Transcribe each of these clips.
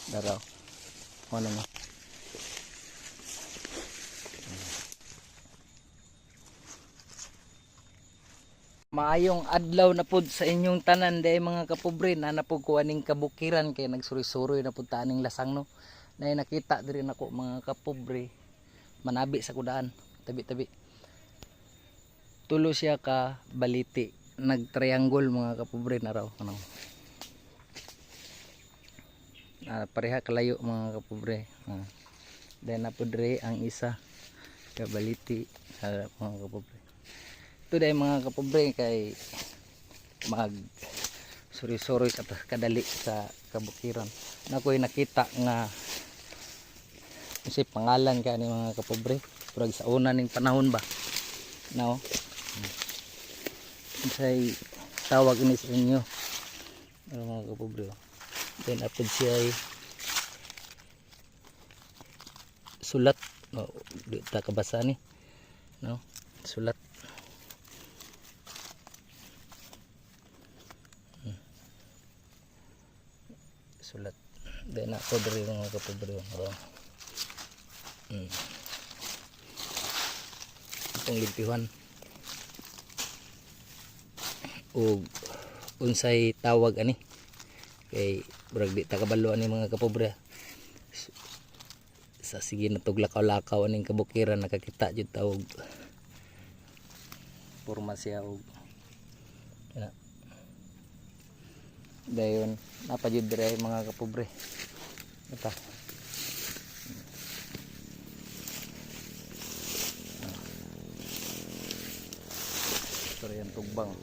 Daraw. Ano mo? Maayong adlaw na pud sa inyong tanan day mga kapobre, na napud ko aning kabukiran kay nagsuri-suroy na pud taning lasang no. Nay nakita diri nako mga kapobre, manabi sa kudaan, tabi-tabi. Tulo siya ka baliti, nag-triangle mga kapobre na raw ano. Pareha kalayo mga kapobre. Then napud diri ang isa ka baliti mga kapobre. Ito dahil mga kapobre kay mag suri-suri kadali sa kabukiran. Nakoy nakita nga kasi pangalan ka ni mga kapobre. Pero sa una ning panahon ba? No? Say tawag ini sa inyo. Mga kapobre. Then apod siya ay sulat. No, di ta kabasa ni. No? Sulat. Sulat. Then ako diri mga kapobre. Itong limpihan. O unsay tawag ani? Kay brag di ta kabalo ani mga kapobre. Sa sige na tog lakaw-lakaw aning kabukiran nakakita jud tawag. Porma siya og dayon napajud diri mga kapobre. Ito. Ito yan tugbang.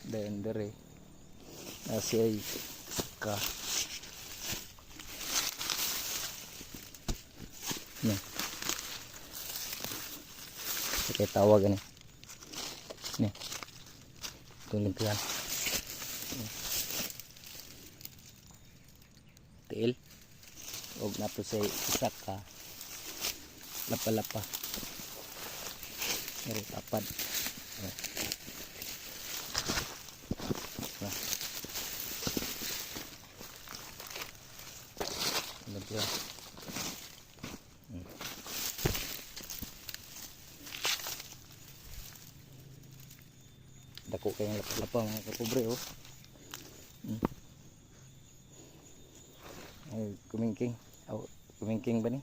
Dayon diri siya ay ka. No. Kaya tawag ani. Ni. Itong limpihan. Tiil og napo say isa ka lapa-lapa ngari tapad lagyan dako kayong lapa-lapa mga kapobre oh. Kumingking kumingking ba ni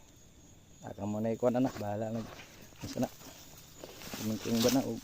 aka mo na ikuan anak bahala nag sana kumingking ba na ito